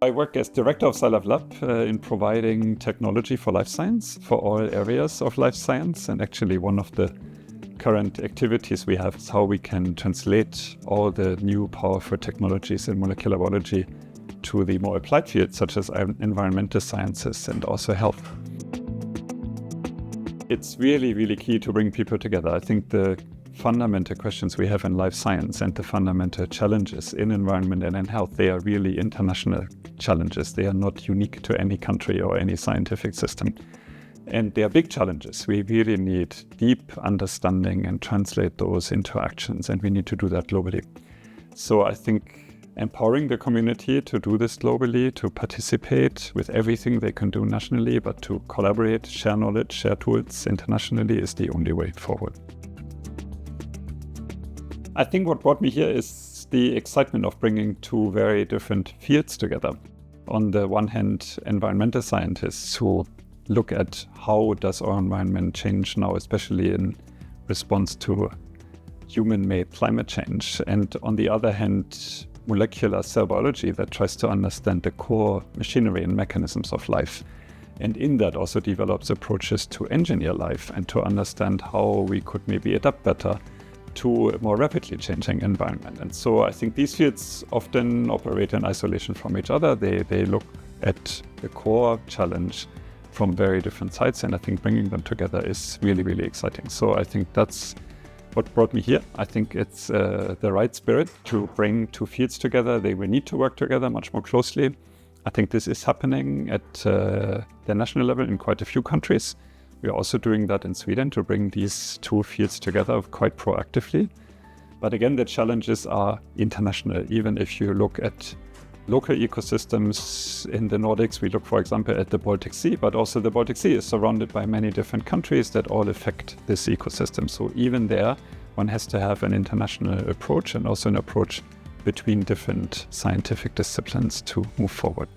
I work as director of SciLife Lab in providing technology for life science for all areas of life science. And actually one of the current activities we have is how we can translate all the new powerful technologies in molecular biology to the more applied fields such as environmental sciences and also health. It's really, really key to bring people together. I think the fundamental questions we have in life science and the fundamental challenges in environment and in health, they are really international challenges. They are not unique to any country or any scientific system. And they are big challenges. We really need deep understanding and translate those into actions, and we need to do that globally. So I think empowering the community to do this globally, to participate with everything they can do nationally, but to collaborate, share knowledge, share tools internationally is the only way forward. I think what brought me here is the excitement of bringing two very different fields together. On the one hand, environmental scientists who look at how does our environment change now, especially in response to human-made climate change. And on the other hand, molecular cell biology that tries to understand the core machinery and mechanisms of life. And in that also develops approaches to engineer life and to understand how we could maybe adapt better to a more rapidly changing environment. And so I think these fields often operate in isolation from each other. They look at the core challenge from very different sides, and I think bringing them together is really, really exciting. So I think that's what brought me here. I think it's the right spirit to bring two fields together. They will need to work together much more closely. I think this is happening at the national level in quite a few countries. We are also doing that in Sweden to bring these two fields together quite proactively. But again, the challenges are international. Even if you look at local ecosystems in the Nordics, we look, for example, at the Baltic Sea, but also the Baltic Sea is surrounded by many different countries that all affect this ecosystem. So even there, one has to have an international approach and also an approach between different scientific disciplines to move forward.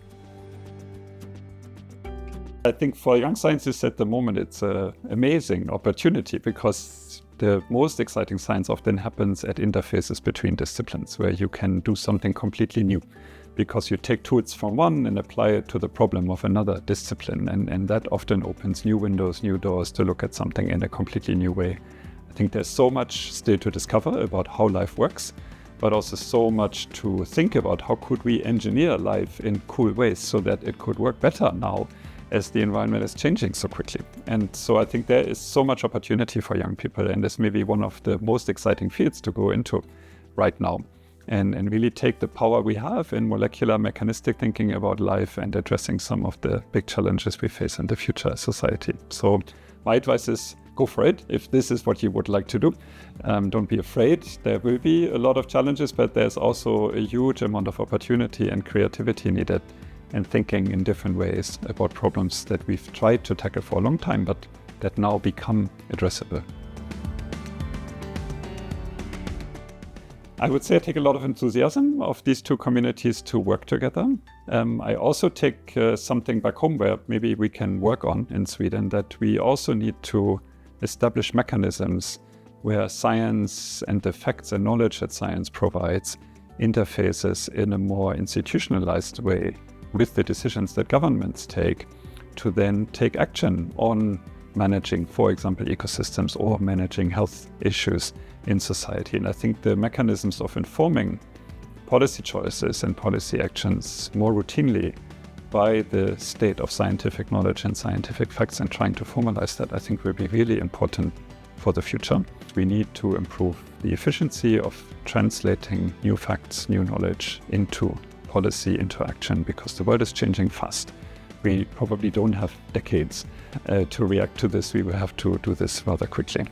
I think for young scientists at the moment, it's an amazing opportunity because the most exciting science often happens at interfaces between disciplines where you can do something completely new because you take tools from one and apply it to the problem of another discipline. And that often opens new windows, new doors to look at something in a completely new way. I think there's so much still to discover about how life works, but also so much to think about how could we engineer life in cool ways so that it could work better now as the environment is changing so quickly. And so I think there is so much opportunity for young people, and this may be one of the most exciting fields to go into right now and really take the power we have in molecular mechanistic thinking about life and addressing some of the big challenges we face in the future society. So my advice is go for it if this is what you would like to do. Don't be afraid. There will be a lot of challenges, but there's also a huge amount of opportunity and creativity needed and thinking in different ways about problems that we've tried to tackle for a long time, but that now become addressable. I would say I take a lot of enthusiasm of these two communities to work together. I also take something back home where maybe we can work on in Sweden, that we also need to establish mechanisms where science and the facts and knowledge that science provides interfaces in a more institutionalized way with the decisions that governments take to then take action on managing, for example, ecosystems or managing health issues in society. And I think the mechanisms of informing policy choices and policy actions more routinely by the state of scientific knowledge and scientific facts and trying to formalize that, I think will be really important for the future. We need to improve the efficiency of translating new facts, new knowledge into policy, into action, because the world is changing fast. We probably don't have decades to react to this. We will have to do this rather quickly.